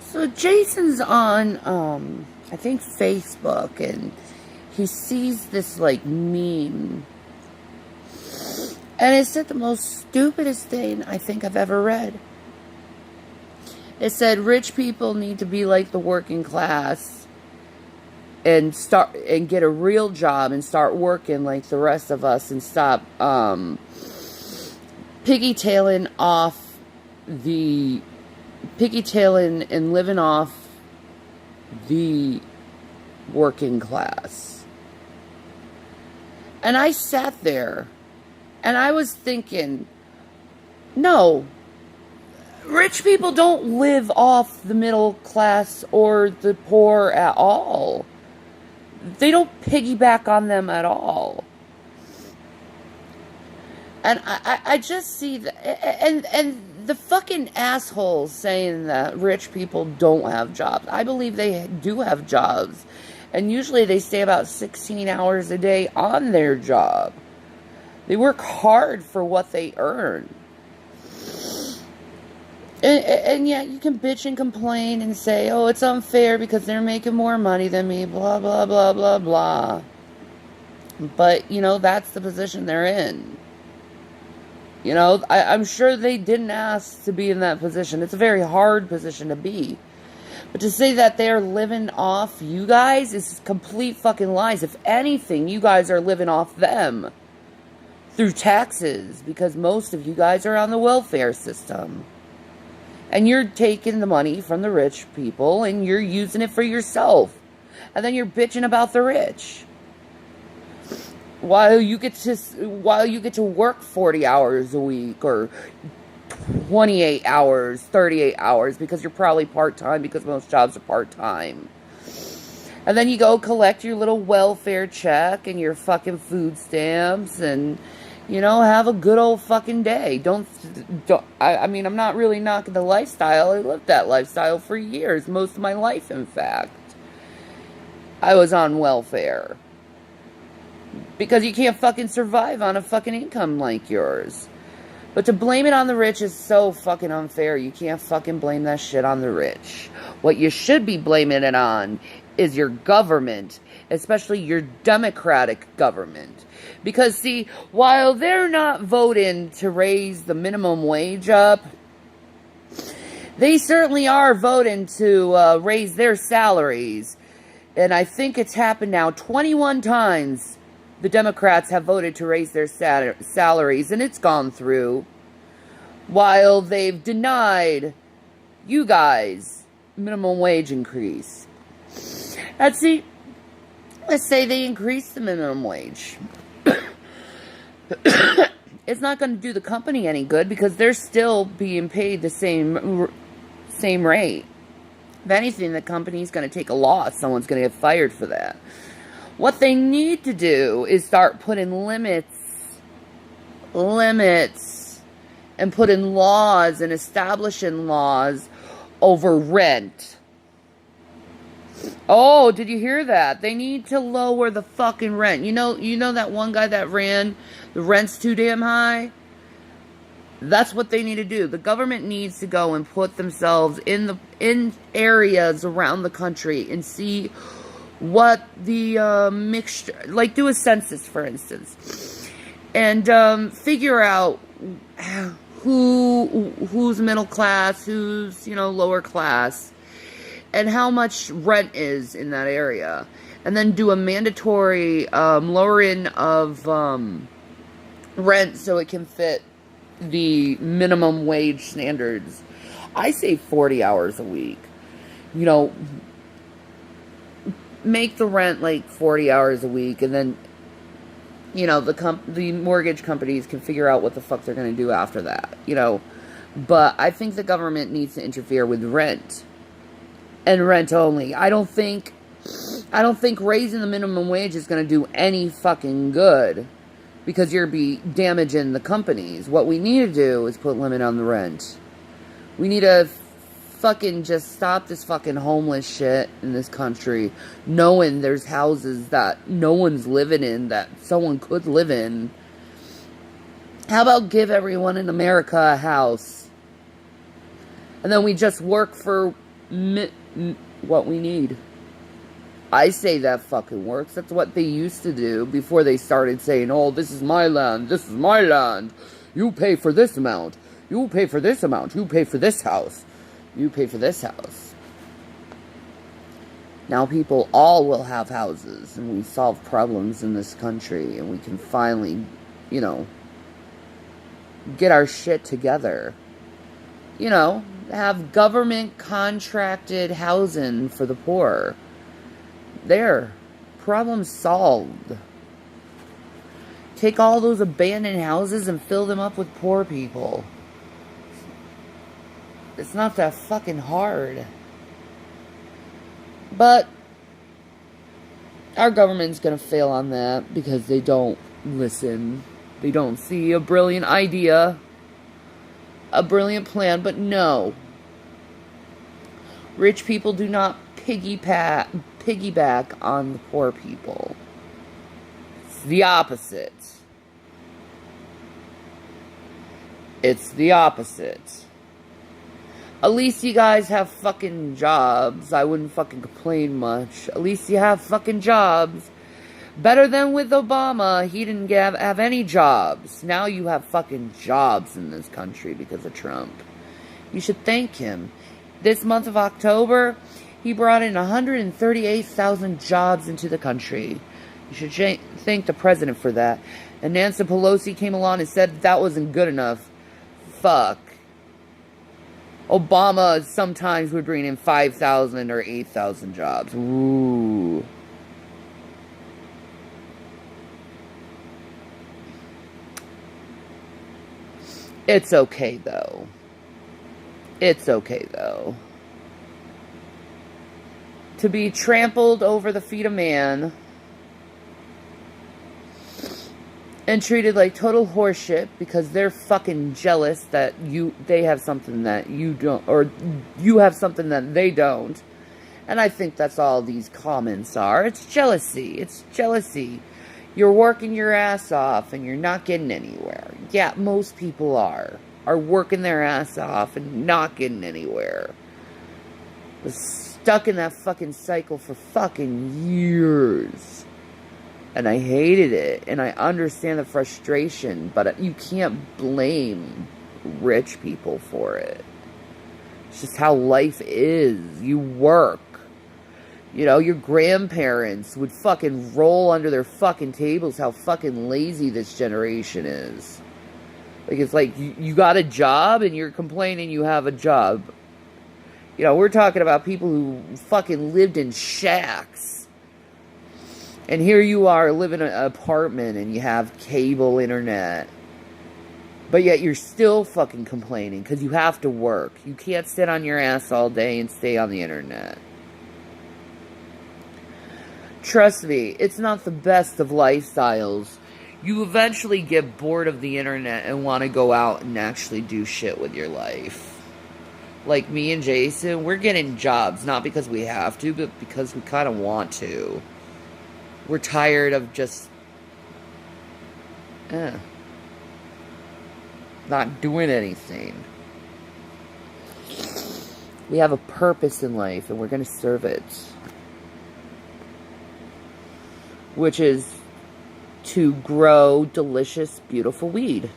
So Jason's on, I think Facebook, and he sees this, like, meme. And it said the most stupidest thing I think I've ever read. It said rich people need to be like the working class and get a real job and start working like the rest of us and stop piggytailing and living off the working class. And I sat there and I was thinking, no, rich people don't live off the middle class or the poor at all. They don't piggyback on them at all. And I just see that, and the fucking assholes saying that rich people don't have jobs. I believe they do have jobs. And usually they stay about 16 hours a day on their job. They work hard for what they earn. And yet you can bitch and complain and say, oh, it's unfair because they're making more money than me, blah, blah, blah, blah, blah. But, you know, that's the position they're in. You know, I'm sure they didn't ask to be in that position. It's a very hard position to be. But to say that they're living off you guys is complete fucking lies. If anything, you guys are living off them through taxes, because most of you guys are on the welfare system. And you're taking the money from the rich people and you're using it for yourself. And then you're bitching about the rich. While you get to work 40 hours a week or 28 hours, 38 hours, because you're probably part-time, because most jobs are part-time. And then you go collect your little welfare check and your fucking food stamps and, you know, have a good old fucking day. I mean, I'm not really knocking the lifestyle. I lived that lifestyle for years. Most of my life, in fact. I was on welfare. Because you can't fucking survive on a fucking income like yours. But to blame it on the rich is so fucking unfair. You can't fucking blame that shit on the rich. What you should be blaming it on is your government. Especially your Democratic government. Because, see, while they're not voting to raise the minimum wage up, they certainly are voting to raise their salaries. And I think it's happened now 21 times. The Democrats have voted to raise their salaries, and it's gone through. While they've denied you guys minimum wage increase. And see, let's say they increase the minimum wage. It's not going to do the company any good because they're still being paid the same rate. If anything, the company's going to take a loss. Someone's going to get fired for that. What they need to do is start putting limits, and putting laws and establishing laws over rent. Oh, did you hear that? They need to lower the fucking rent. You know that one guy that ran, the rent's too damn high? That's what they need to do. The government needs to go and put themselves in areas around the country and see what the mixture, like do a census, for instance, and figure out who's middle class, who's, you know, lower class, and how much rent is in that area, and then do a mandatory lowering of rent so it can fit the minimum wage standards. I say 40 hours a week. You know, make the rent like 40 hours a week, and then, you know, the mortgage companies can figure out what the fuck they're going to do after that, you know. But I think the government needs to interfere with rent. And rent only. I don't think raising the minimum wage is going to do any fucking good, because you're be damaging the companies. What we need to do is put limit on the rent. We need to fucking just stop this fucking homeless shit in this country, knowing there's houses that no one's living in that someone could live in. How about give everyone in America a house? And then we just work for what we need. I say that fucking works. That's what they used to do before they started saying, oh, this is my land, this is my land. You pay for this amount. You pay for this amount. You pay for this house. You pay for this house. Now people all will have houses, and we solve problems in this country, and we can finally, you know, get our shit together. You know, have government contracted housing for the poor. There. Problem solved. Take all those abandoned houses and fill them up with poor people. It's not that fucking hard. But our government's gonna fail on that because they don't listen. They don't see a brilliant idea, a brilliant plan, but no. Rich people do not piggyback on the poor people. It's the opposite. It's the opposite. At least you guys have fucking jobs. I wouldn't fucking complain much. At least you have fucking jobs. Better than with Obama. He didn't have any jobs. Now you have fucking jobs in this country because of Trump. You should thank him. This month of October, he brought in 138,000 jobs into the country. You should thank the president for that. And Nancy Pelosi came along and said that wasn't good enough. Fuck. Obama sometimes would bring in 5,000 or 8,000 jobs. Ooh. It's okay, though. It's okay, though. To be trampled over the feet of man and treated like total horseshit because they're fucking jealous that they have something that you don't, or you have something that they don't. And I think that's all these comments are. It's jealousy. It's jealousy. You're working your ass off and you're not getting anywhere. Yeah, most people are working their ass off and not getting anywhere. Was stuck in that fucking cycle for fucking years. And I hated it. And I understand the frustration. But you can't blame rich people for it. It's just how life is. You work. You know, your grandparents would fucking roll under their fucking tables how fucking lazy this generation is. Like, it's like, you got a job and you're complaining you have a job. You know, we're talking about people who fucking lived in shacks. And here you are living in an apartment and you have cable internet. But yet you're still fucking complaining because you have to work. You can't sit on your ass all day and stay on the internet. Trust me, it's not the best of lifestyles. You eventually get bored of the internet and want to go out and actually do shit with your life. Like me and Jason, we're getting jobs, not because we have to, but because we kind of want to. We're tired of just not doing anything. We have a purpose in life and we're going to serve it. Which is to grow delicious, beautiful weed.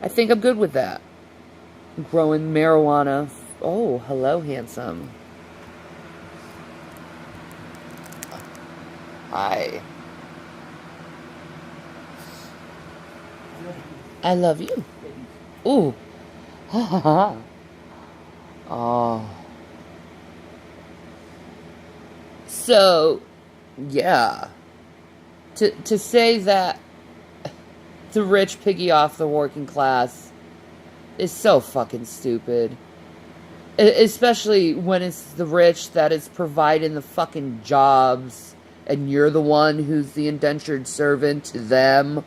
I think I'm good with that. Growing marijuana. Oh, hello, handsome. Hi. I love you. Ooh. Ha ha ha. Oh. So, yeah. To say that the rich piggy off the working class is so fucking stupid. Especially when it's the rich that is providing the fucking jobs and you're the one who's the indentured servant to them.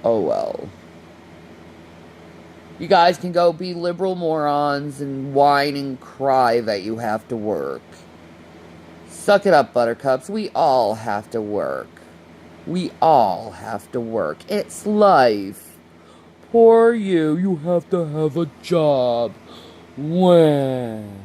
Oh well. You guys can go be liberal morons and whine and cry that you have to work. Suck it up, buttercups. We all have to work. We all have to work. It's life. Poor you, you have to have a job. When?